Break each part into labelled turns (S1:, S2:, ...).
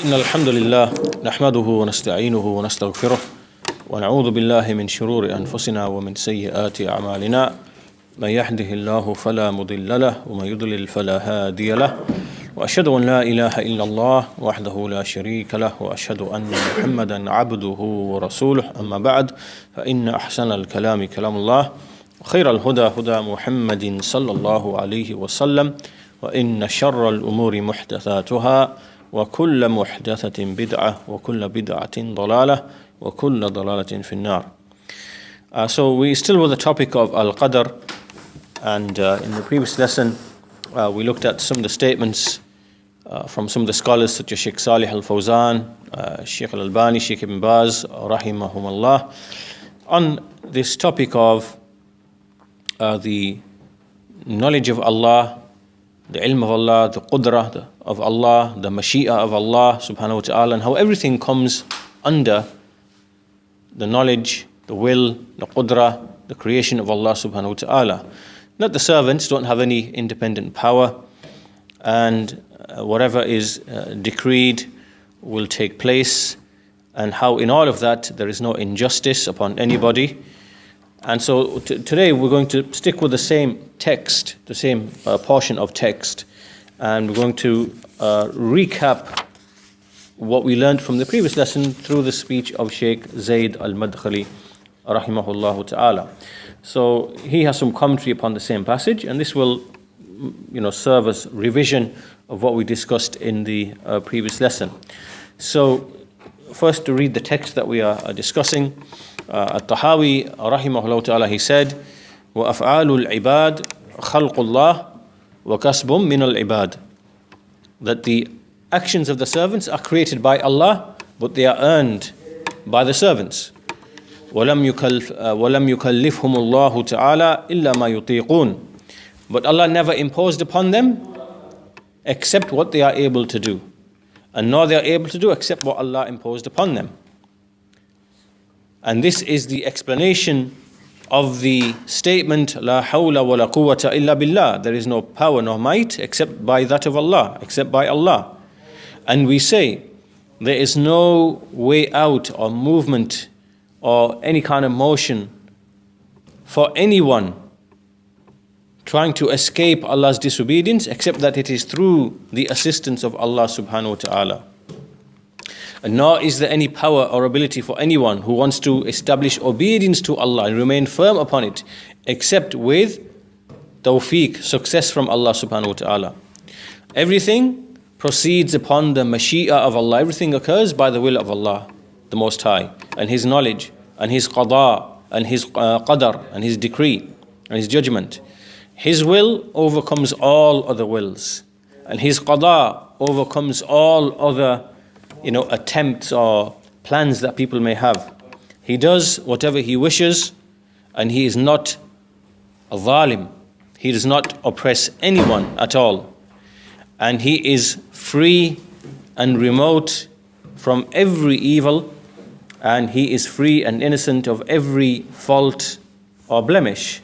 S1: إن الحمد لله نحمده ونستعينه ونستغفره ونعوذ بالله من شرور أنفسنا ومن سيئات أعمالنا من يهده الله فلا مضل له ومن يضلل فلا هادي له وأشهد أن لا إله إلا الله وحده لا شريك له وأشهد أن محمدا عبده ورسوله أما بعد فإن أحسن الكلام كلام الله وخير الهدى هدى محمد صلى الله عليه وسلم وإن شر الأمور محدثاتها وكل محدثة بدعة وكل بدعة ضلالة وكل ضلالة في النار. So we still with the topic of al-qadr, and in the previous lesson we looked at some of the statements from some of the scholars such as Shaykh Saalih, al-Fawzaan, Shaykh al-Albani, Shaykh ibn Baz, rahimahumullah, on this topic of the knowledge of Allah, the ilm of Allah, the qudrah of Allah, the mashi'ah of Allah subhanahu wa ta'ala, and how everything comes under the knowledge, the will, the qudrah, the creation of Allah subhanahu wa ta'ala. That the servants don't have any independent power, and whatever is decreed will take place, and how in all of that there is no injustice upon anybody. And so today we're going to stick with the same text, the same portion of text, and we're going to recap what we learned from the previous lesson through the speech of Shaykh Zayd al-Madkhali rahimahullah ta'ala. So he has some commentary upon the same passage, and this will serve as revision of what we discussed in the previous lesson. So first, to read the text that we are discussing. At-Tahawi rahimahullah ta'ala, he said, وَأَفْعَالُ الْعِبَادِ خَلْقُ اللَّهِ وَكَسْبٌ مِنَ الْعِبَادِ, that the actions of the servants are created by Allah, but they are earned by the servants. وَلَمْ يُكَلِّفْهُمُ اللَّهُ تَعَالَى إِلَّا مَا يُطِيقُونَ, but Allah never imposed upon them except what they are able to do, and nor they are able to do except what Allah imposed upon them. And this is the explanation of the statement, La hawla wa la quwwata illa billah, there is no power nor might except by that of Allah, except by Allah. And we say, there is no way out or movement or any kind of motion for anyone trying to escape Allah's disobedience except that it is through the assistance of Allah subhanahu wa ta'ala. And nor is there any power or ability for anyone who wants to establish obedience to Allah and remain firm upon it except with tawfiq, success from Allah subhanahu wa ta'ala. Everything proceeds upon the mashi'ah of Allah. Everything occurs by the will of Allah, the Most High, and His knowledge, and His qada, and His qadar, and His decree, and His judgment. His will overcomes all other wills, and His qada overcomes all other attempts or plans that people may have. He does whatever He wishes, and He is not a zalim. He does not oppress anyone at all. And He is free and remote from every evil, and He is free and innocent of every fault or blemish.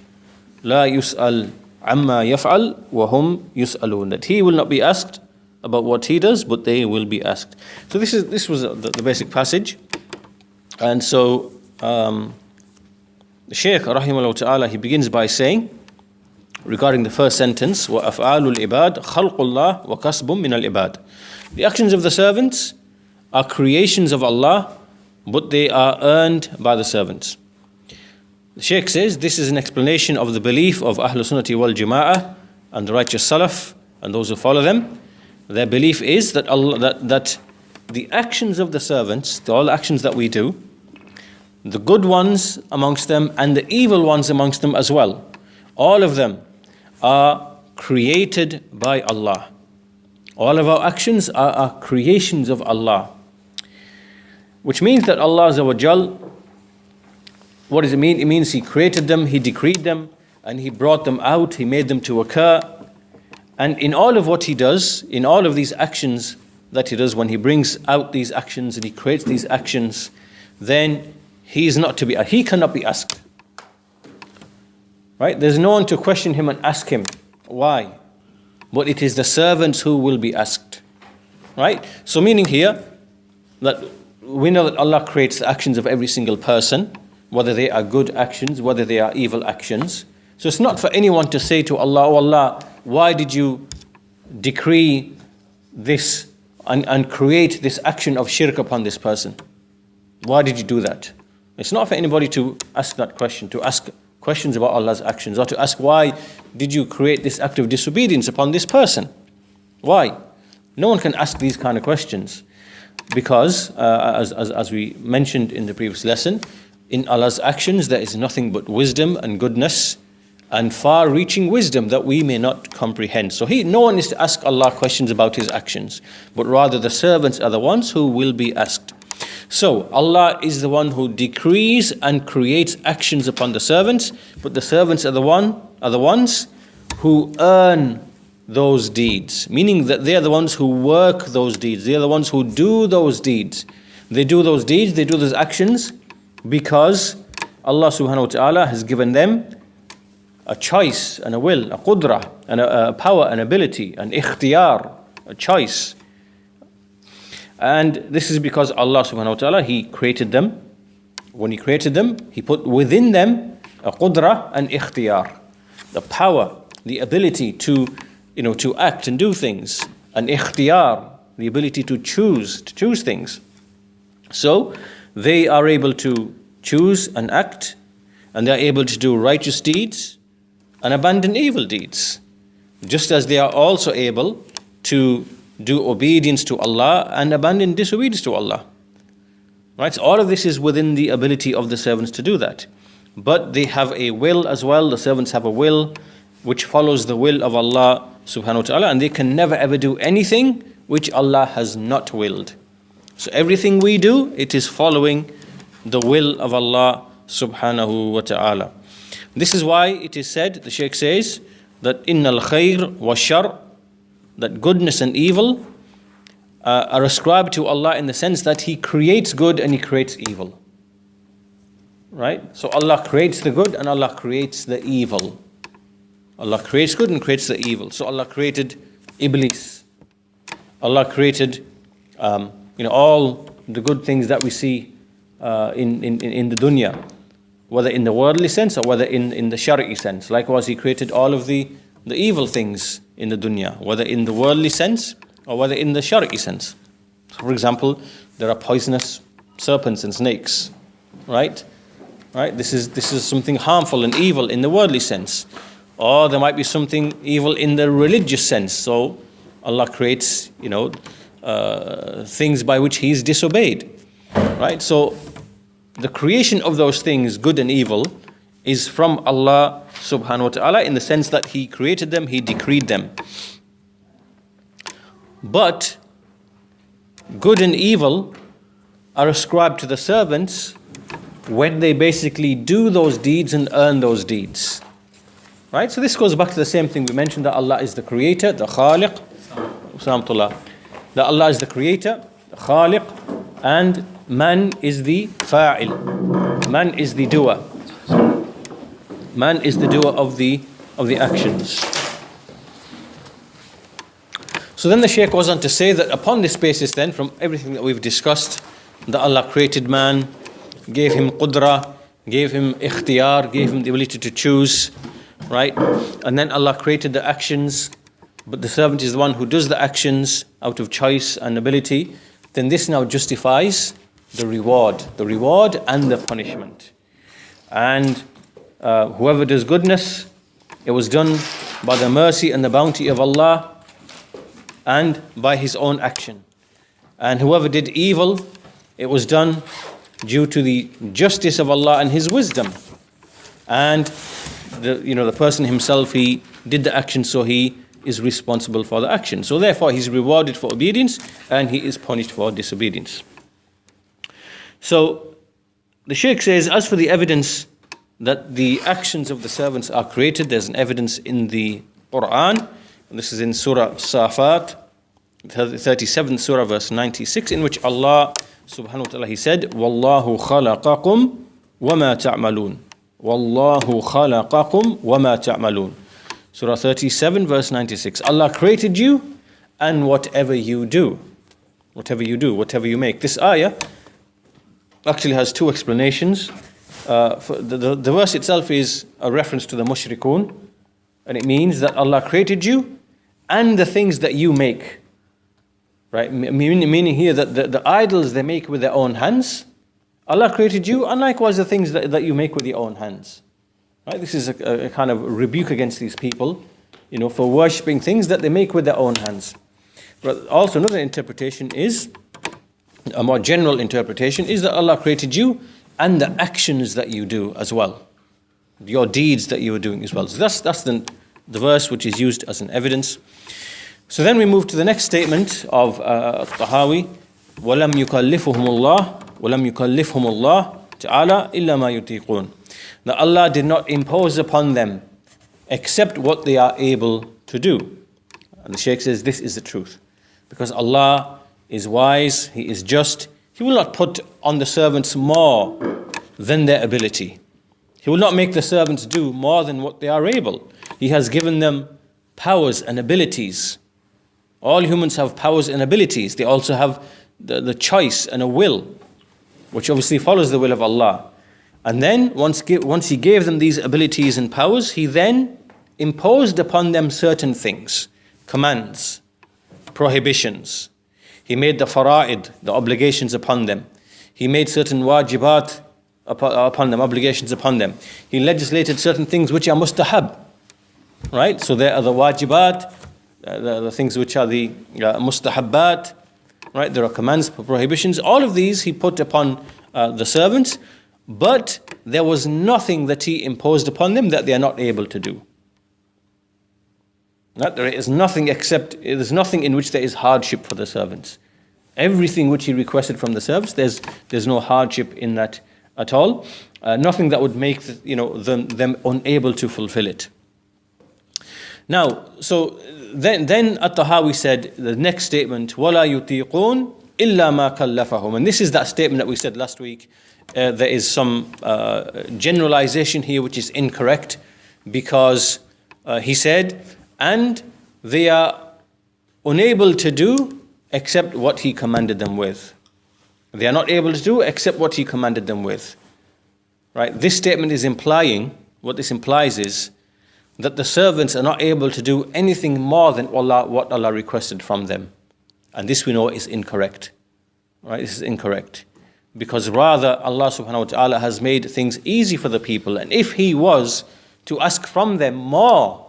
S1: La yus'al amma yaf'al wa hum yus'alun, that He will not be asked about what He does, but they will be asked. So this was the basic passage. And so the Shaykh rahimahullah ta'ala, he begins by saying, regarding the first sentence, وَأَفْعَالُ الْعِبَادِ خَلْقُ اللَّهِ وَكَسْبٌ مِنَ الْعِبَادِ, the actions of the servants are creations of Allah, but they are earned by the servants. The Shaykh says this is an explanation of the belief of Ahlul Sunnati wal Jama'ah and the righteous Salaf and those who follow them. Their belief is that that the actions of the servants, all the actions that we do, the good ones amongst them and the evil ones amongst them as well, all of them are created by Allah. All of our actions are creations of Allah, which means that Allah Azza wa Jal, what does it mean? It means He created them, He decreed them, and He brought them out, He made them to occur. And in all of what He does, in all of these actions that He does, when He brings out these actions and He creates these actions, then He cannot be asked. Right? There's no one to question Him and ask Him why. But it is the servants who will be asked. Right? So meaning here that we know that Allah creates the actions of every single person, whether they are good actions, whether they are evil actions. So it's not for anyone to say to Allah, oh Allah, why did you decree this and create this action of shirk upon this person? Why did you do that? It's not for anybody to ask that question, to ask questions about Allah's actions, or to ask why did you create this act of disobedience upon this person? Why? No one can ask these kind of questions, because as we mentioned in the previous lesson, in Allah's actions there is nothing but wisdom and goodness and far-reaching wisdom that we may not comprehend. So no one is to ask Allah questions about His actions, but rather the servants are the ones who will be asked. So Allah is the one who decrees and creates actions upon the servants, but the servants are the ones who earn those deeds, meaning that they are the ones who work those deeds. They are the ones who do those deeds. They do those deeds, they do those actions because Allah subhanahu wa ta'ala has given them a choice and a will, a qudra, and a power and ability, an ikhtiyar, a choice. And this is because Allah subhanahu wa ta'ala, He created them. When He created them, He put within them a qudra and ikhtiyar, the power, the ability to act and do things, and ikhtiyar, the ability to choose things. So they are able to choose and act, and they are able to do righteous deeds and abandon evil deeds, just as they are also able to do obedience to Allah and abandon disobedience to Allah. Right? So all of this is within the ability of the servants to do that. But they have a will as well. The servants have a will which follows the will of Allah subhanahu wa ta'ala, and they can never ever do anything which Allah has not willed. So everything we do, it is following the will of Allah subhanahu wa ta'ala. This is why it is said, the Shaykh says, that innal khair wa shar, that goodness and evil are ascribed to Allah in the sense that He creates good and He creates evil. Right? So Allah creates the good and Allah creates the evil. Allah creates good and creates the evil. So Allah created Iblis. Allah created all the good things that we see in the dunya, whether in the worldly sense or whether in the shari'i sense. Likewise, He created all of the evil things in the dunya, whether in the worldly sense or whether in the shari'i sense. So for example, there are poisonous serpents and snakes, right? This is something harmful and evil in the worldly sense. Or there might be something evil in the religious sense. So Allah creates, things by which He is disobeyed, right? So the creation of those things, good and evil, is from Allah subhanahu wa ta'ala in the sense that He created them, He decreed them. But good and evil are ascribed to the servants when they basically do those deeds and earn those deeds. Right? So this goes back to the same thing we mentioned, that Allah is the creator, the khaliq, that Allah is the creator, the khaliq, and man is the fa'il. Man is the doer. Man is the doer of the actions. So then the Shaykh goes on to say that upon this basis then, from everything that we've discussed, that Allah created man, gave him qudra, gave him ikhtiyar, gave him the ability to choose, right? And then Allah created the actions, but the servant is the one who does the actions out of choice and ability. Then this now justifies the reward and the punishment. And whoever does goodness, it was done by the mercy and the bounty of Allah and by his own action. And whoever did evil, it was done due to the justice of Allah and His wisdom. And the person himself, he did the action, so he is responsible for the action. So therefore he's rewarded for obedience and he is punished for disobedience. So the Shaykh says, as for the evidence that the actions of the servants are created, there's an evidence in the Quran, and this is in Surah Safat, 37th Surah, verse 96, in which Allah subhanahu wa ta'ala, He said, Wallahu khalaqakum wama ta'malun. Wallahu khalaqakum wama ta'malun. Surah 37, verse 96. Allah created you and whatever you do. whatever you do, whatever you make. This ayah actually has two explanations. The verse itself is a reference to the mushrikun, and it means that Allah created you and the things that you make. Right? Meaning here that the idols they make with their own hands, Allah created you, and likewise the things that you make with your own hands. Right? This is a kind of rebuke against these people, for worshipping things that they make with their own hands. But also another interpretation is, a more general interpretation, is that Allah created you and the actions that you do as well. Your deeds that you are doing as well. So that's the verse which is used as an evidence. So then we move to the next statement of Tahawi. وَلَمْ يُكَلِّفْهُمُ اللَّهُ تَعَالَى إِلَّا مَا يُطِيقُونَ. That Allah did not impose upon them except what they are able to do. And the Shaykh says this is the truth. Because Allah is wise, He is just. He will not put on the servants more than their ability. He will not make the servants do more than what they are able. He has given them powers and abilities. All humans have powers and abilities. They also have the choice and a will, which obviously follows the will of Allah. And then once He gave them these abilities and powers, He then imposed upon them certain things, commands, prohibitions. He made the fara'id, the obligations upon them. He made certain wajibat upon them, obligations upon them. He legislated certain things which are mustahab. Right? So there are the wajibat, the things which are the mustahabbat. Right? There are commands, prohibitions. All of these He put upon the servants, but there was nothing that He imposed upon them that they are not able to do. There is nothing in which there is hardship for the servants. Everything which He requested from the servants, there's no hardship in that at all. Nothing that would make them unable to fulfill it. Now, so then At-Tahawi said the next statement, وَلَا يُطِيقُونَ إِلَّا مَا كَلَّفَهُمْ. And this is that statement that we said last week. There is some generalization here which is incorrect, because he said, and they are unable to do except what He commanded them with. They are not able to do except what He commanded them with. Right? This statement is implying, what this implies is that the servants are not able to do anything more than what Allah requested from them. And this we know is incorrect. Right? This is incorrect. Because rather Allah subhanahu wa ta'ala has made things easy for the people. And if He was to ask from them more,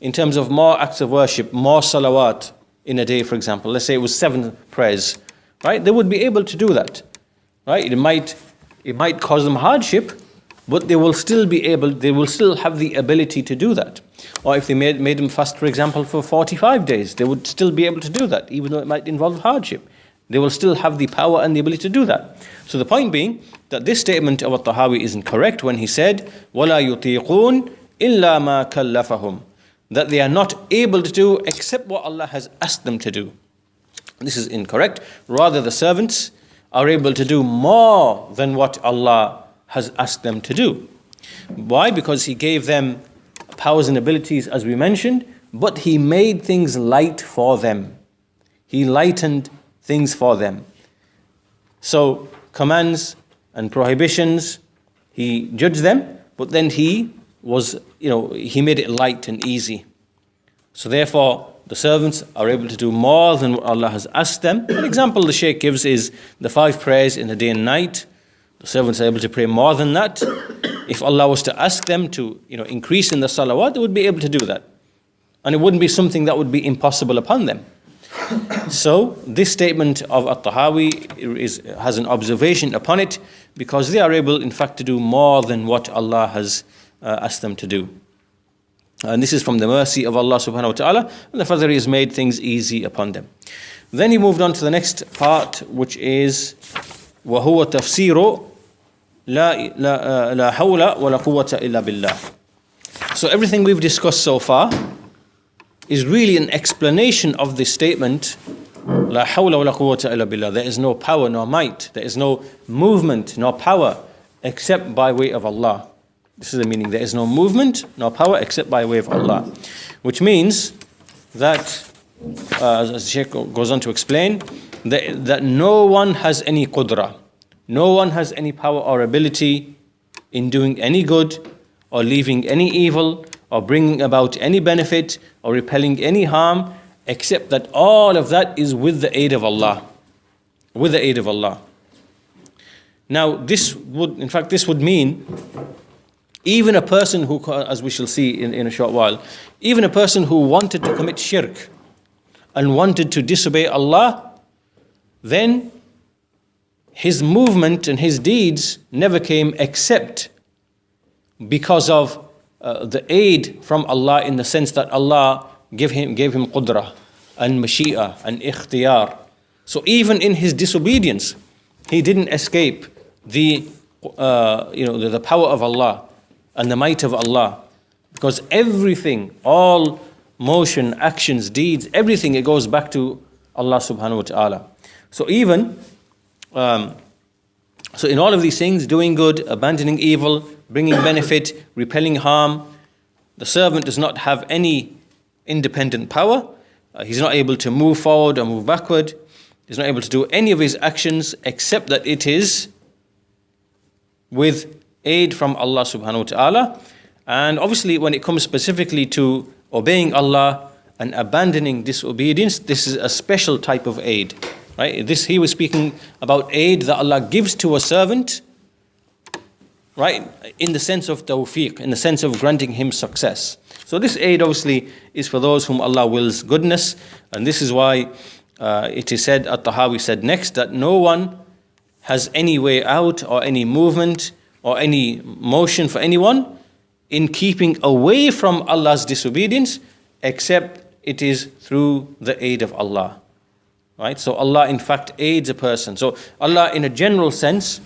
S1: in terms of more acts of worship, more salawat in a day, for example, let's say it was 7 prayers, right? They would be able to do that, right? It might cause them hardship, but they will still have the ability to do that. Or if they made them fast, for example, for 45 days, they would still be able to do that, even though it might involve hardship. They will still have the power and the ability to do that. So the point being that this statement of At-Tahawi is incorrect when he said, وَلَا يُطِيقُونَ إِلَّا مَا كَلَّفَهُمْ. That they are not able to do except what Allah has asked them to do. This is incorrect. Rather, the servants are able to do more than what Allah has asked them to do. Why? Because He gave them powers and abilities, as we mentioned, but He made things light for them. He lightened things for them. So, commands and prohibitions, He judged them, but then He made it light and easy. So therefore, the servants are able to do more than what Allah has asked them. An example the Shaykh gives is the 5 prayers in a day and night. The servants are able to pray more than that. If Allah was to ask them to, increase in the salawat, they would be able to do that. And it wouldn't be something that would be impossible upon them. So this statement of At-Tahawi has an observation upon it, because they are able, in fact, to do more than what Allah has asked them to do. And this is from the mercy of Allah subhanahu wa ta'ala, and the further He has made things easy upon them. Then he moved on to the next part, which is وَهُوَ تَفْسِيرُ لَا حَوْلَ وَلَا قُوَّةَ إِلَّا بِاللَّهِ. So everything we've discussed so far is really an explanation of this statement, لَا حَوْلَ وَلَا قُوَّةَ إِلَّا بِاللَّهِ. There is no power nor might, there is no movement nor power except by way of Allah. This is the meaning. There is no movement nor power except by way of Allah. Which means that, as the Shaykh goes on to explain, that no one has any qudra, no one has any power or ability in doing any good or leaving any evil or bringing about any benefit or repelling any harm, except that all of that is with the aid of Allah. With the aid of Allah. Now, this would mean even a person who, as we shall see in a short while, even a person who wanted to commit shirk and wanted to disobey Allah, then his movement and his deeds never came except because of the aid from Allah, in the sense that Allah gave him qudra and mashi'ah and ikhtiyar. So even in his disobedience, he didn't escape the power of Allah and the might of Allah, because everything, all motion, actions, deeds, everything, it goes back to Allah subhanahu wa ta'ala. So even so in all of these things, doing good, abandoning evil, bringing benefit, repelling harm, the servant does not have any independent power. He's not able to move forward or move backward. He's not able to do any of his actions except that it is with aid from Allah subhanahu wa ta'ala. And obviously when it comes specifically to obeying Allah and abandoning disobedience, this is a special type of aid. Right? He was speaking about aid that Allah gives to a servant, right? In the sense of tawfiq, in the sense of granting him success. So this aid obviously is for those whom Allah wills goodness, and this is why it is said, At-Tahawi said next, that no one has any way out or any movement or any motion for anyone in keeping away from Allah's disobedience, except it is through the aid of Allah. Right? So Allah in fact aids a person. So Allah, in a general sense,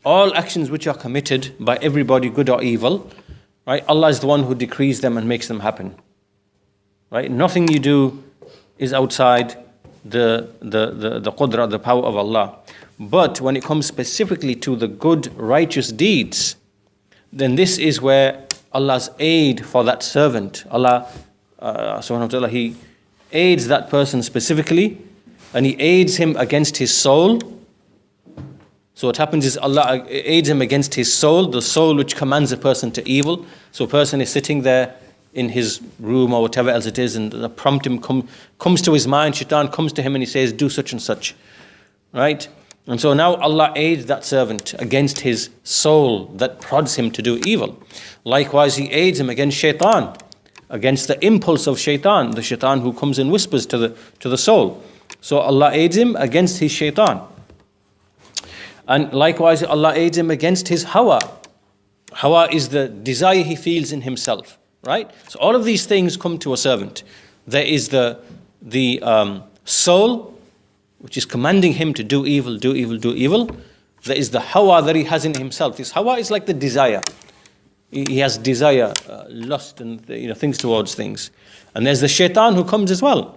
S1: all actions which are committed by everybody, good or evil, right? Allah is the one who decrees them and makes them happen. Right? Nothing you do is outside the qudra, the power of Allah. But when it comes specifically to the good, righteous deeds, then this is where Allah's aid for that servant, Allah subhanahu wa ta'ala, He aids that person specifically, and He aids him against his soul. So what happens is Allah aids him against his soul, the soul which commands a person to evil. So a person is sitting there in his room or whatever else it is, and the prompt him comes to his mind, shaitan comes to him and he says, do such and such. Right? And so now Allah aids that servant against his soul that prods him to do evil. Likewise, He aids him against shaitan, against the impulse of shaitan, the shaitan who comes and whispers to the soul. So Allah aids him against his shaitan. And likewise, Allah aids him against his hawa. Hawa is the desire he feels in himself, right? So all of these things come to a servant. There is the soul, which is commanding him to do evil, do evil, do evil. There is the hawa that he has in himself. This hawa is like the desire. He has desire, lust, and things towards things. And there's the shaitan who comes as well.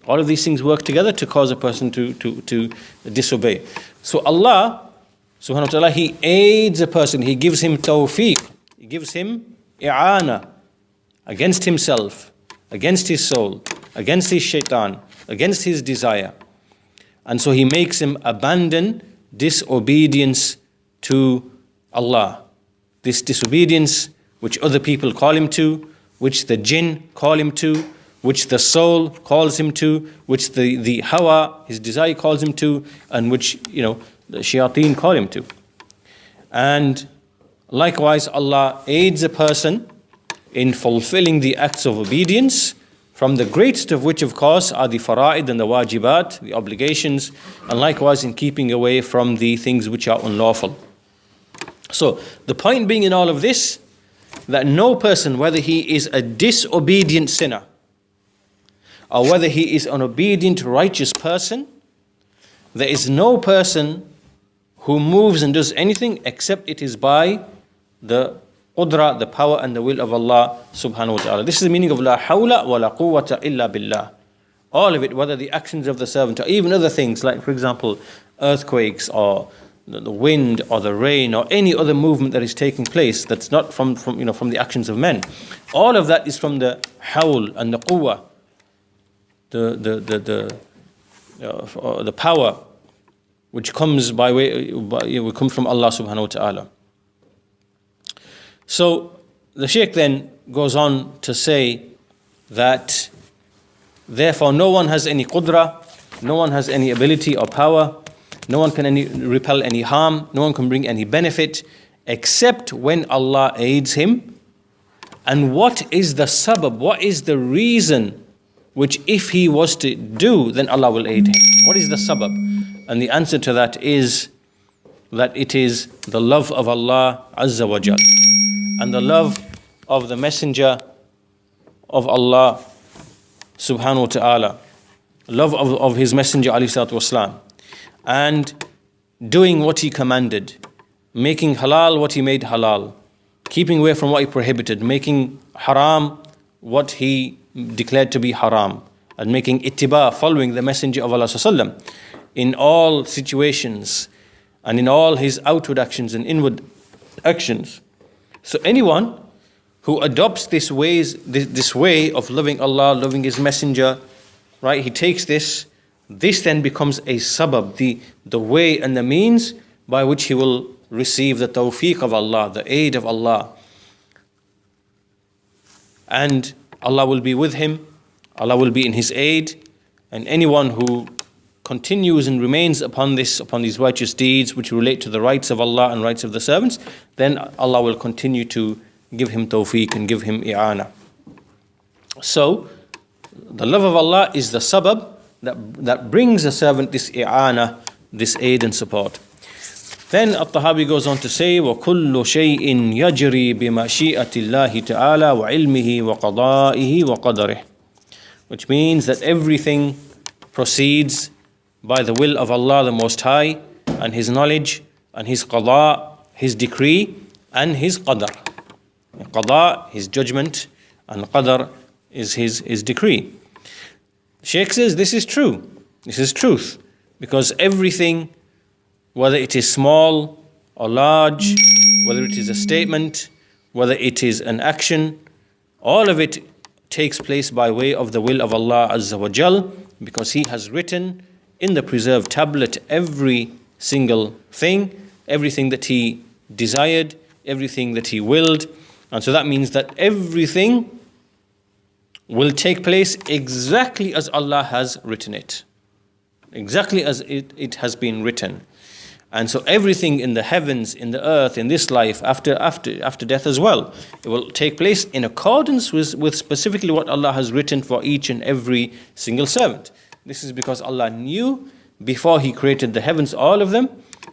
S1: All of these things work together to cause a person to disobey. So Allah subhanahu wa ta'ala, He aids a person. He gives him tawfiq. He gives him i'ana against himself, against his soul, against his shaitan, against his desire. And so He makes him abandon disobedience to Allah. This disobedience which other people call him to, which the jinn call him to, which the soul calls him to, which the hawa, his desire, calls him to, and which the shayateen call him to. And likewise, Allah aids a person in fulfilling the acts of obedience, from the greatest of which, of course, are the fara'id and the wajibat, the obligations, and likewise in keeping away from the things which are unlawful. So the point being in all of this, that no person, whether he is a disobedient sinner or whether he is an obedient, righteous person, there is no person who moves and does anything except it is by the qudra, the power and the will of Allah subhanahu wa ta'ala. This is the meaning of la hawla wa la quwwata illa billah. All of it, whether the actions of the servant or even other things like, for example, earthquakes or the wind or the rain or any other movement that is taking place that's not from the actions of men. All of that is from the hawl and the quwwah, the the power which comes comes from Allah subhanahu wa ta'ala. So the Shaykh then goes on to say that therefore no one has any qudra, no one has any ability or power, no one can repel any harm, no one can bring any benefit except when Allah aids him. And what is the sabab, what is the reason which if he was to do, then Allah will aid him? What is the sabab? And the answer to that is that it is the love of Allah Azza wa Jal and the love of the Messenger of Allah subhanahu wa ta'ala, love of his Messenger alayhi salatu wasalam, and doing what he commanded, making halal what he made halal, keeping away from what he prohibited, making haram what he declared to be haram, and making ittiba, following the Messenger of Allah sallallahu alaihi wasallam in all situations and in all his outward actions and inward actions. So anyone who adopts this way of loving Allah, loving his Messenger, right, he takes this then becomes a sabab, the way and the means by which he will receive the tawfiq of Allah, the aid of Allah. And Allah will be with him, Allah will be in his aid, and anyone who continues and remains upon these righteous deeds which relate to the rights of Allah and rights of the servants, then Allah will continue to give him tawfiq and give him i'ana. So the love of Allah is the sabab that brings a servant this i'ana, this aid and support. Then At-Tahawi goes on to say, وَكُلُّ شَيْءٍ يَجْرِي بِمَشِيئَةِ اللَّهِ تَعَالَى وَعِلْمِهِ وَقَضَائِهِ وَقَدَرِهِ, which means that everything proceeds by the will of Allah the Most High and His knowledge and His qada, His decree and His qadar. Qada, His judgment, and qadar is His decree. Shaykh says this is true, this is truth, because everything, whether it is small or large, whether it is a statement, whether it is an action, all of it takes place by way of the will of Allah Azza wa Jal, because He has written in the preserved tablet every single thing, everything that He desired, everything that He willed. And so that means that everything will take place exactly as Allah has written it, exactly as it has been written. And so everything in the heavens, in the earth, in this life, after death as well, it will take place in accordance with specifically what Allah has written for each and every single servant. This is because Allah knew before He created the heavens, all of them.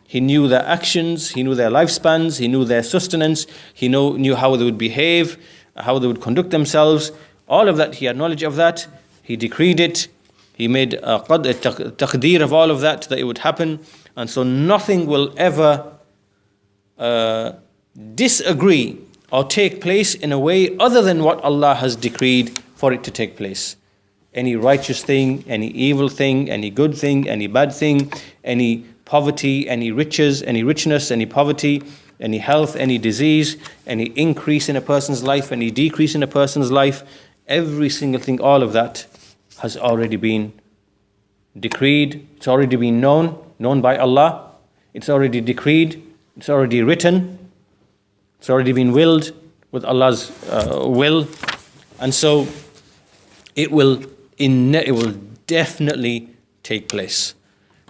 S1: He knew their actions, He knew their lifespans, He knew their sustenance, He knew how they would behave, how they would conduct themselves. All of that, He had knowledge of that. He decreed it. He made a taqdeer of all of that it would happen. And so nothing will ever disagree or take place in a way other than what Allah has decreed for it to take place. Any righteous thing, any evil thing, any good thing, any bad thing, any poverty, any riches, any richness, any poverty, any health, any disease, any increase in a person's life, any decrease in a person's life, every single thing, all of that has already been decreed, it's already been known by Allah, it's already decreed, it's already written, it's already been willed with Allah's will. And so it will definitely take place.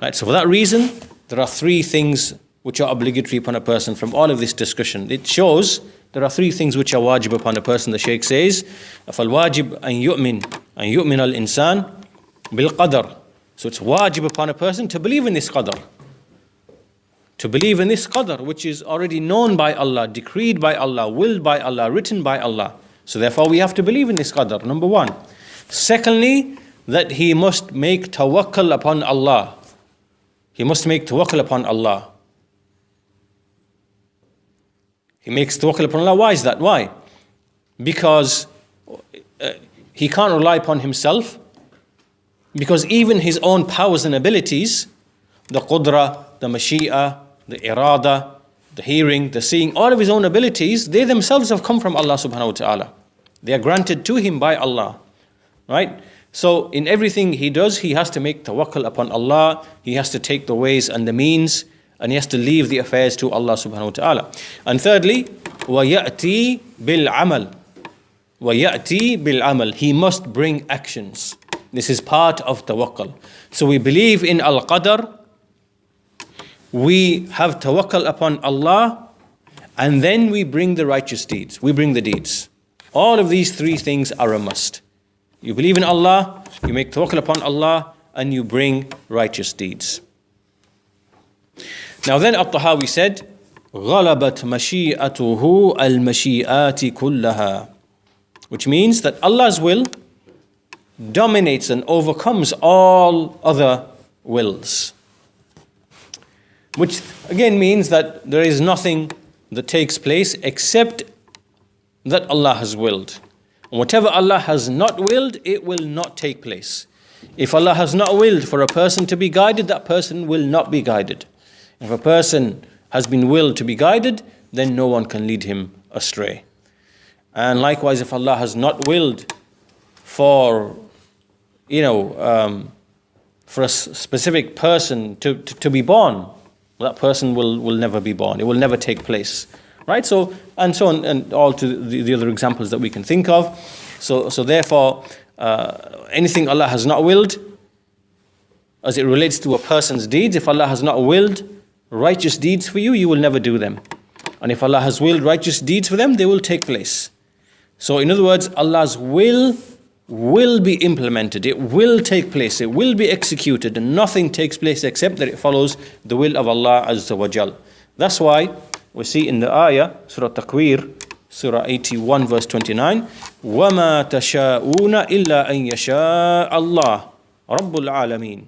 S1: Right? So for that reason, there are three things which are obligatory upon a person from all of this discussion. It shows there are three things which are wajib upon a person. The Shaykh says, فَالْوَاجِبْ أَن يُؤْمِنَ الْإِنسان بِالْقَدَرِ. So it's wajib upon a person to believe in this qadar. To believe in this qadar, which is already known by Allah, decreed by Allah, willed by Allah, written by Allah. So therefore we have to believe in this qadar, number one. Secondly, that he must make tawakkul upon Allah. He must make tawakkul upon Allah. He makes tawakkul upon Allah. Why is that? Why? Because he can't rely upon himself. Because even his own powers and abilities, the qudra, the mashi'a, the irada, the hearing, the seeing, all of his own abilities, they themselves have come from Allah subhanahu wa ta'ala. They are granted to him by Allah. Right? So in everything he does, he has to make tawakkul upon Allah. He has to take the ways and the means, and he has to leave the affairs to Allah subhanahu wa ta'ala. And thirdly, وَيَأْتِي بِالْعَمَلِ. وَيَأْتِي بِالْعَمَلِ. He must bring actions. This is part of tawakkul. So we believe in al-qadr, we have tawakkul upon Allah, and then we bring the righteous deeds. We bring the deeds. All of these three things are a must. You believe in Allah, you make tawakkul upon Allah, and you bring righteous deeds. Now then At-Tahaawi said, غَلَبَتْ مَشِيئَتُهُ الْمَشِيئَاتِ كُلَّهَا. Which means that Allah's will dominates and overcomes all other wills. Which again means that there is nothing that takes place except that Allah has willed. And whatever Allah has not willed, it will not take place. If Allah has not willed for a person to be guided, that person will not be guided. If a person has been willed to be guided, then no one can lead him astray. And likewise, if Allah has not willed for for a specific person to be born, that person will never be born. It will never take place. Right? So and so on, and all to the other examples that we can think of. So therefore, anything Allah has not willed, as it relates to a person's deeds, if Allah has not willed righteous deeds for you, you will never do them. And if Allah has willed righteous deeds for them, they will take place. So in other words, Allah's will be implemented. It will take place. It will be executed. And nothing takes place except that it follows the will of Allah Azza wa Jal. That's why we see in the ayah, Surah Takwir, Surah 81, verse 29, وَمَا تَشَاءُونَ إِلَّا أَن يَشَاءَ اللَّهُ رَبُّ الْعَالَمِينَ.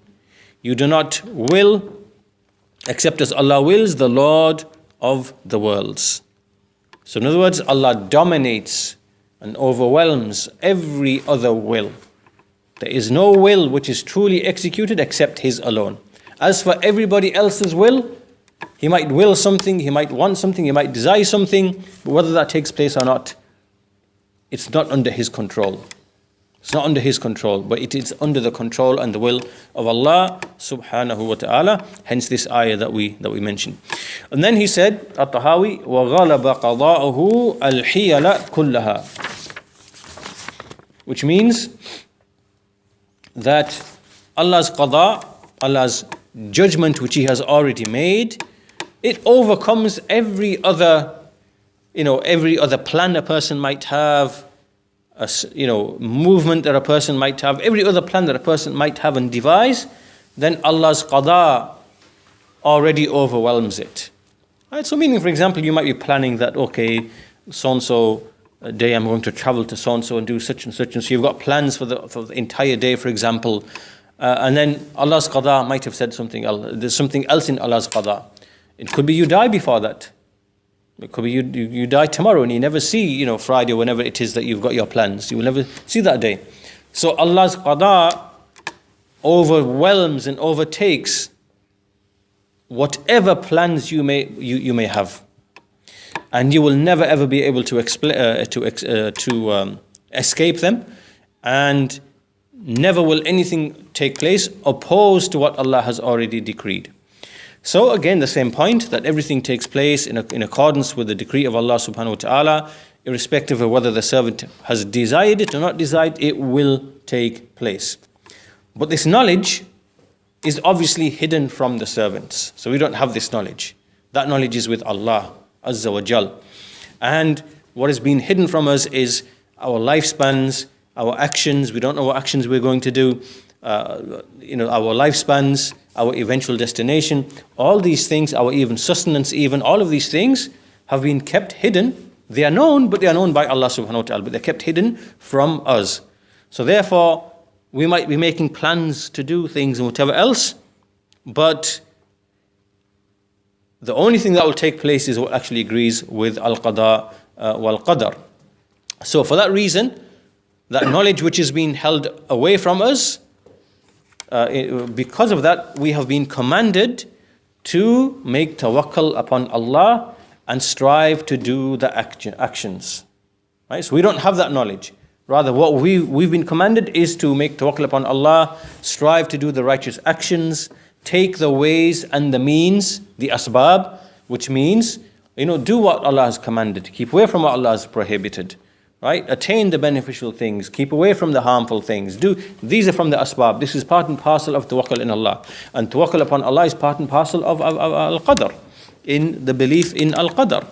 S1: You do not will except as Allah wills, the Lord of the worlds. So in other words, Allah dominates and overwhelms every other will. There is no will which is truly executed except His alone. As for everybody else's will, he might will something, he might want something, he might desire something, but whether that takes place or not, it's not under his control. It's not under his control, but it is under the control and the will of Allah subhanahu wa ta'ala, hence this ayah that we mentioned. And then he said, At-Tahaawi, وَغَلَبَ قَضَاءُهُ الْحِيَلَ كُلَّهَا. Which means that Allah's qada, Allah's judgment which He has already made, it overcomes every other plan a person might have, movement that a person might have, every other plan that a person might have and devise, then Allah's qada already overwhelms it. Right? So meaning, for example, you might be planning that, okay, so-and-so day I'm going to travel to so-and-so and do such and such, and so you've got plans for the entire day, for example, and then Allah's qada might have said something else. There's something else in Allah's qada. It could be you die before that. It could be you die tomorrow and you never see, Friday or whenever it is that you've got your plans. You will never see that day. So Allah's qada overwhelms and overtakes whatever plans you may have. And you will never ever be able to escape them, and never will anything take place opposed to what Allah has already decreed. So again, the same point, that everything takes place in accordance with the decree of Allah subhanahu wa ta'ala, irrespective of whether the servant has desired it or not desired, it will take place. But this knowledge is obviously hidden from the servants. So we don't have this knowledge. That knowledge is with Allah Azza wa Jal. And what is being hidden from us is our lifespans, our actions. We don't know what actions we're going to do. Our lifespans, our eventual destination, all these things, our even sustenance, even all of these things have been kept hidden. They are known, but they are known by Allah subhanahu wa ta'ala, but they're kept hidden from us. So therefore, we might be making plans to do things and whatever else, but the only thing that will take place is what actually agrees with al-qada wal-qadar. So for that reason, that knowledge which is being held away from us, because of that, we have been commanded to make tawakkul upon Allah and strive to do the actions. Right? So we don't have that knowledge. Rather, what we've been commanded is to make tawakkul upon Allah, strive to do the righteous actions, take the ways and the means, the asbab, which means, do what Allah has commanded, keep away from what Allah has prohibited, right? Attain the beneficial things, keep away from the harmful things. These are from the asbab. This is part and parcel of tawakkul in Allah. And tawakkul upon Allah is part and parcel of al-qadr, in the belief in al-qadr.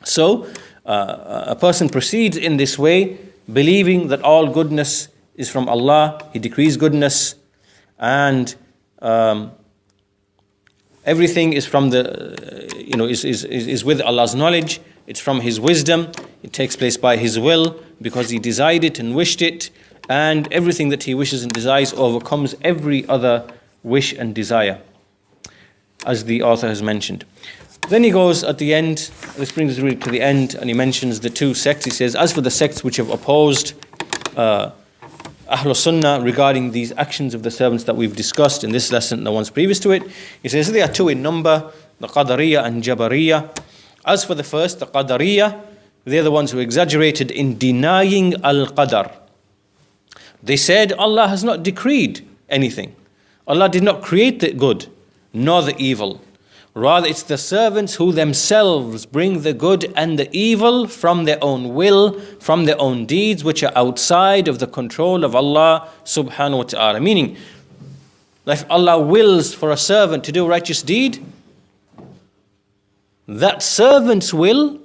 S1: So, a person proceeds in this way, believing that all goodness is from Allah. He decrees goodness, and everything is from is with Allah's knowledge. It's from His wisdom. It takes place by His will, because He desired it and wished it, and everything that He wishes and desires overcomes every other wish and desire, as the author has mentioned. Then he goes at the end, this brings us really to the end, and he mentions the two sects. He says, as for the sects which have opposed Ahlul Sunnah regarding these actions of the servants that we've discussed in this lesson and the ones previous to it, he says they are two in number, the Qadariyah and Jabariyah. As for the first, the Qadariyah, they're the ones who exaggerated in denying al-Qadar. They said Allah has not decreed anything. Allah did not create the good nor the evil. Rather, it's the servants who themselves bring the good and the evil from their own will, from their own deeds, which are outside of the control of Allah subhanahu wa ta'ala. Meaning, if Allah wills for a servant to do a righteous deed, that servant's will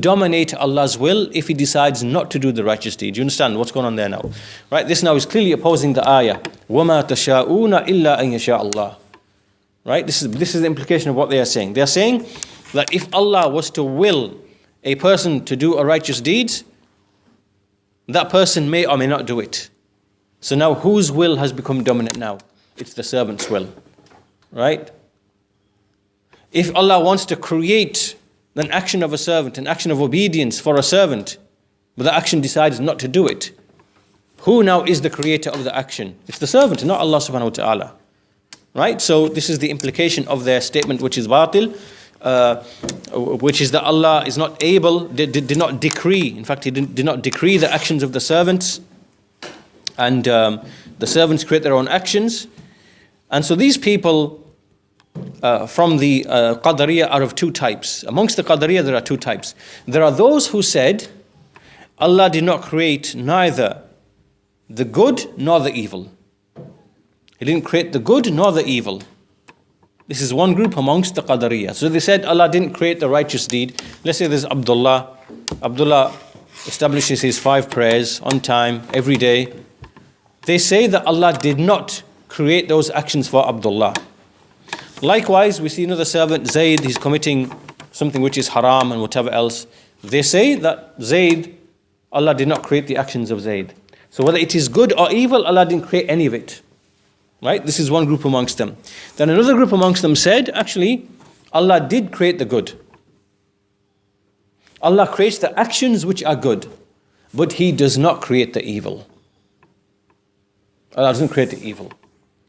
S1: dominate Allah's will if he decides not to do the righteous deed. You understand what's going on there now? Right? This now is clearly opposing the ayah. وَمَا تَشَاءُونَ إِلَّا أَن يَشَاءَ اللَّهُ. Right? This is the implication of what they are saying. They are saying that if Allah was to will a person to do a righteous deed, that person may or may not do it. So now whose will has become dominant now? It's the servant's will. Right? If Allah wants to create an action of a servant, an action of obedience for a servant, but the action decides not to do it, who now is the creator of the action? It's the servant, not Allah subhanahu wa ta'ala. Right? So this is the implication of their statement, which is batil, which is that Allah is not able, did not decree, in fact He did not decree the actions of the servants, and the servants create their own actions. And so these people from the Qadariyah are of two types. Amongst the Qadariyah there are two types. There are those who said Allah did not create neither the good nor the evil. He didn't create the good nor the evil. This is one group amongst the Qadariyah. So they said Allah didn't create the righteous deed. Let's say there's Abdullah. Abdullah establishes his 5 prayers on time, every day. They say that Allah did not create those actions for Abdullah. Likewise, we see another servant, Zayd, he's committing something which is haram and whatever else. They say that Zayd, Allah did not create the actions of Zayd. So whether it is good or evil, Allah didn't create any of it. Right? This is one group amongst them. Then another group amongst them said, actually, Allah did create the good. Allah creates the actions which are good, but He does not create the evil. Allah doesn't create the evil.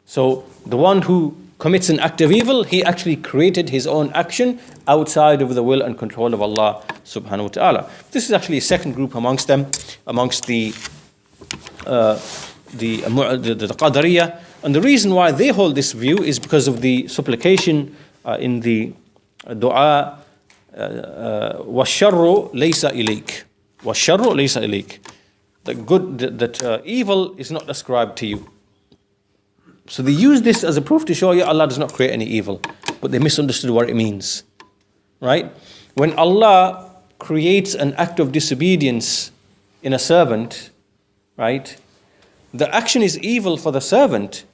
S1: So the one who commits an act of evil, he actually created his own action outside of the will and control of Allah subhanahu wa ta'ala. This is actually a second group amongst them, amongst the Qadariyah. And the reason why they hold this view is because of the supplication in the dua, وَالشَّرُّ لَيْسَ إِلَيْكَ وَالشَّرُّ لَيْسَ إِلَيْكَ. That evil is not ascribed to you. So they use this as a proof to show you Allah does not create any evil. But they misunderstood what it means. Right? When Allah creates an act of disobedience in a servant, right, the action is evil for the servant,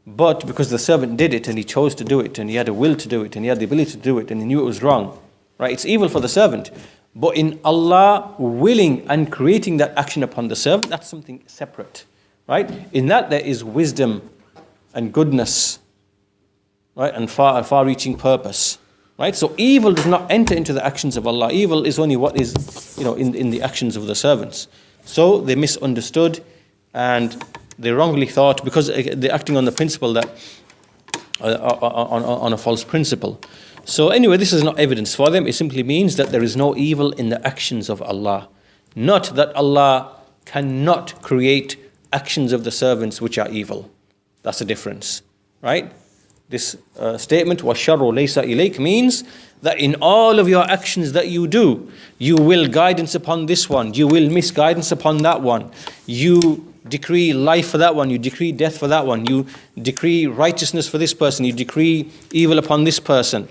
S1: but because the servant did it and he chose to do it and he had a will to do it and he had the ability to do it and he knew it was wrong, right? It's evil for the servant. But in Allah willing and creating that action upon the servant, that's something separate, right? In that there is wisdom and goodness, right? And far-reaching purpose, right? So evil does not enter into the actions of Allah. Evil is only what is, in the actions of the servants. So they misunderstood and they wrongly thought, because they're acting on the principle that, on a false principle. So anyway, this is not evidence for them. It simply means that there is no evil in the actions of Allah. not that Allah cannot create actions of the servants which are evil. That's the difference, right? This statement, وَالشَّرُّ لَيْسَ إِلَيْكَ, means that in all of your actions that you do, you will guidance upon this one, you will misguidance upon that one, you decree life for that one, you decree death for that one, you decree righteousness for this person, you decree evil upon this person,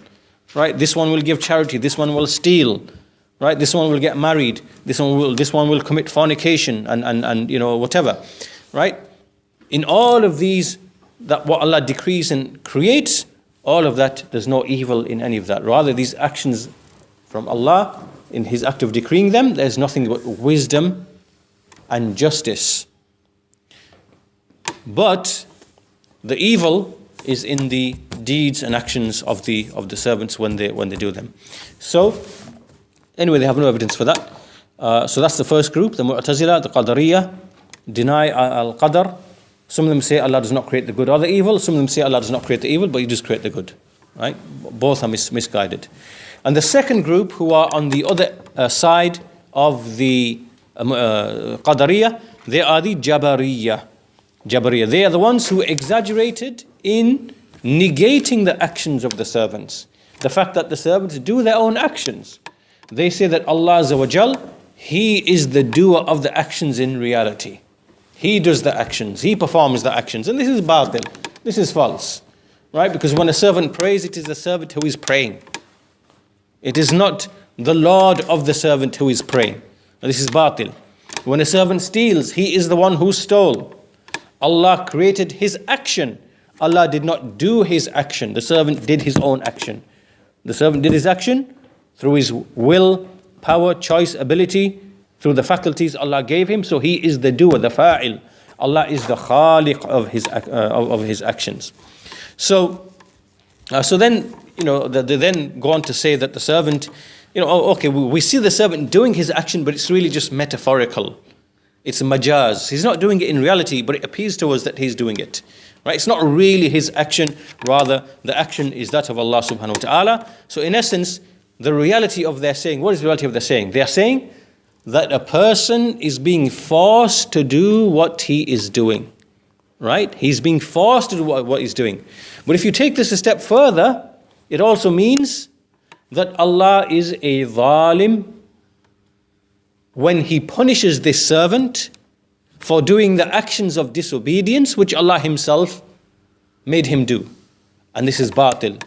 S1: right? This one will give charity, this one will steal, right? This one will get married, this one will commit fornication and whatever, right? In all of these, that what Allah decrees and creates, all of that, there's no evil in any of that. Rather, these actions from Allah, in His act of decreeing them, there's nothing but wisdom and justice. But the evil is in the deeds and actions of the servants when they do them. So, anyway, they have no evidence for that. So that's the first group, the Mu'tazila, the Qadariyah, deny al-Qadr. Some of them say Allah does not create the good or the evil. Some of them say Allah does not create the evil, but He does create the good. Right? Both are misguided. And the second group, who are on the other side of the Qadariyah, they are the Jabariyah. They are the ones who exaggerated in negating the actions of the servants. The fact that the servants do their own actions. They say that Allah Azza wa Jal, He is the doer of the actions in reality. He does the actions, He performs the actions. And this is batil, this is false. Right? Because when a servant prays, it is the servant who is praying. It is not the Lord of the servant who is praying. And this is batil. When a servant steals, he is the one who stole. Allah created his action. Allah did not do his action. The servant did his own action. The servant did his action through his will, power, choice, ability, through the faculties Allah gave him. So he is the doer, the fa'il. Allah is the khaliq of his actions. So then, they then go on to say that the servant, we see the servant doing his action, but it's really just metaphorical. It's a majaz. He's not doing it in reality, but it appears to us that he's doing it. Right? It's not really his action, rather the action is that of Allah subhanahu wa ta'ala. So in essence, the reality of their saying, what is the reality of their saying? They are saying that a person is being forced to do what he is doing. Right? He's being forced to do what he's doing. But if you take this a step further, it also means that Allah is a zalim when He punishes this servant for doing the actions of disobedience which Allah Himself made him do. And this is batil.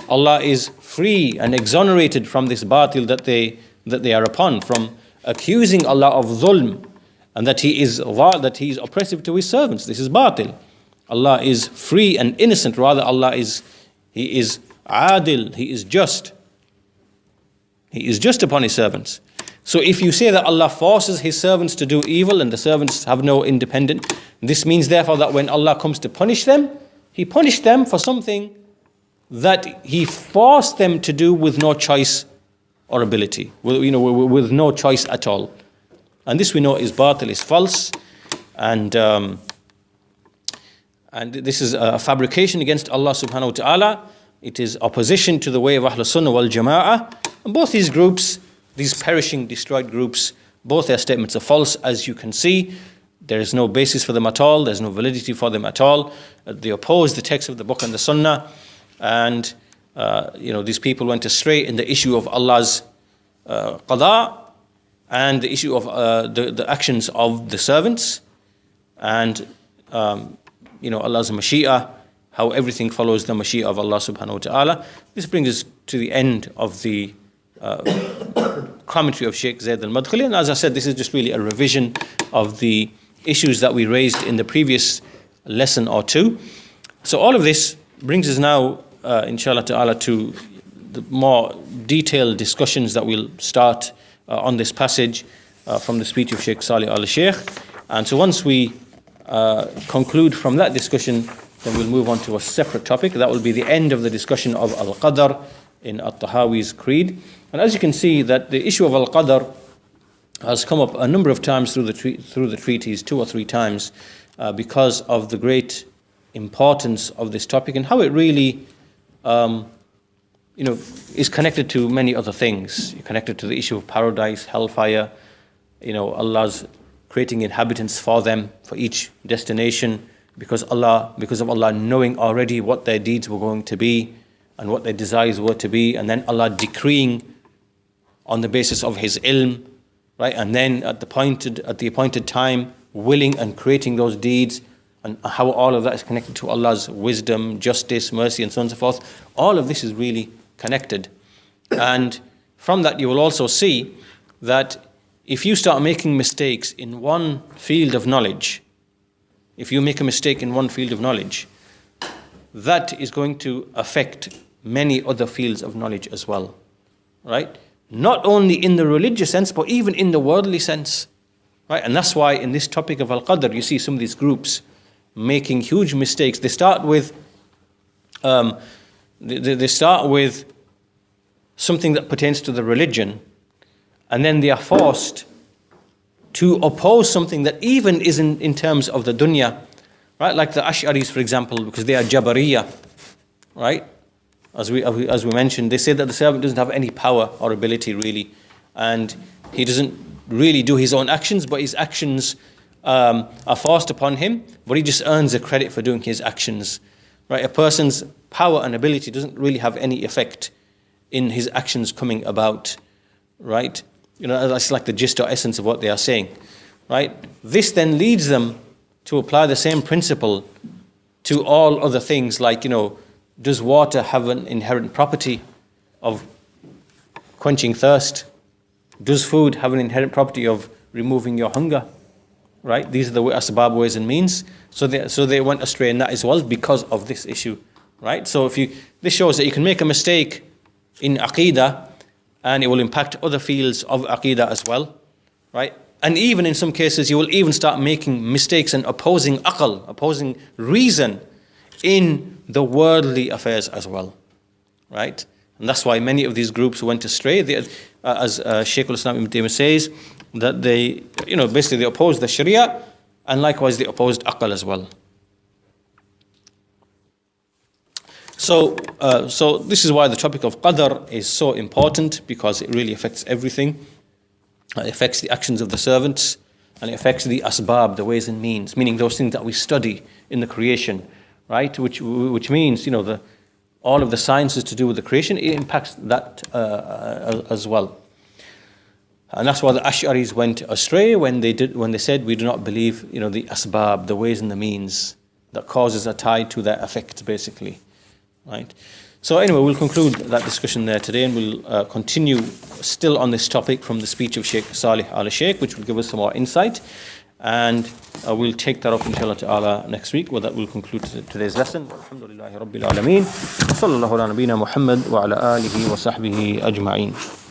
S1: Allah is free and exonerated from this batil that they are upon, from accusing Allah of zulm and that He is oppressive to His servants. This is batil. Allah is free and innocent. Rather, He is adil, He is just. He is just upon His servants. So if you say that Allah forces His servants to do evil and the servants have no independent, this means therefore that when Allah comes to punish them, He punished them for something that He forced them to do with no choice or ability, with no choice at all. And this we know is batil, is false, and this is a fabrication against Allah subhanahu wa ta'ala. It is opposition to the way of Ahlul Sunnah wal Jama'ah. And both these groups, these perishing, destroyed groups, both their statements are false, as you can see. There is no basis for them at all. There's no validity for them at all. They oppose the text of the book and the Sunnah. And, these people went astray in the issue of Allah's qada and the issue of the actions of the servants. And, Allah's mashi'ah, how everything follows the mashi'ah of Allah subhanahu wa ta'ala. This brings us to the end of the commentary of Shaykh Zayd al-Madkhali. And as I said, this is just really a revision of the issues that we raised in the previous lesson or two. So all of this brings us now, inshallah ta'ala, to the more detailed discussions that we'll start on this passage from the speech of Shaykh Saalih Aall Ash-shyakh. And so once we conclude from that discussion, then we'll move on to a separate topic. That will be the end of the discussion of al-Qadr in at-Tahawiy's creed. And as you can see, that the issue of al-Qadr has come up a number of times through the treatise, 2 or 3 times, because of the great importance of this topic and how it really is connected to many other things. You're connected to the issue of paradise, hellfire, Allah's creating inhabitants for them, for each destination, because of Allah knowing already what their deeds were going to be and what their desires were to be, and then Allah decreeing on the basis of His ilm, right? And then at the appointed time, willing and creating those deeds, and how all of that is connected to Allah's wisdom, justice, mercy, and so on and so forth. All of this is really connected. And from that you will also see that if you start making mistakes in one field of knowledge, if you make a mistake in one field of knowledge, that is going to affect many other fields of knowledge as well, right? Not only in the religious sense, but even in the worldly sense, right? And that's why in this topic of Al-Qadr, you see some of these groups making huge mistakes. They start with something that pertains to the religion, and then they are forced to oppose something that even is in terms of the dunya, right? Like the Ash'aris, for example, because they are Jabariyah, right? As we mentioned, they say that the servant doesn't have any power or ability really, and he doesn't really do his own actions, but his actions are forced upon him, but he just earns the credit for doing his actions, right? A person's power and ability doesn't really have any effect in his actions coming about, right? That's like the gist or essence of what they are saying, right? This then leads them to apply the same principle to all other things, like, does water have an inherent property of quenching thirst? Does food have an inherent property of removing your hunger? Right? These are the asbab, ways and means. So they went astray in that as well because of this issue. Right? So this shows that you can make a mistake in Aqeedah and it will impact other fields of Aqeedah as well. Right? And even in some cases you will even start making mistakes and opposing aql, opposing reason in the worldly affairs as well. Right? And that's why many of these groups went astray. As Shaykh Islam Ibn Taymiyyah says, that they, basically they opposed the Sharia, and likewise they opposed aql as well. So this is why the topic of qadr is so important, because it really affects everything. It affects the actions of the servants, and it affects the asbab, the ways and means, meaning those things that we study in the creation, right? Which means, all of the sciences to do with the creation, it impacts that as well. And that's why the Ash'aris went astray when they said we do not believe, the asbab, the ways and the means that causes are tied to their effects, basically, right? So anyway, we'll conclude that discussion there today, and we'll continue still on this topic from the speech of Shaykh Saalih Aall Ash-shyakh, which will give us some more insight. And we'll take that up inshallah ta'ala next week. Well, that will conclude today's lesson. Alhamdulillahi Rabbil Alameen. Sallallahu ala nabina Muhammad wa ala alihi wa sahbihi ajma'een.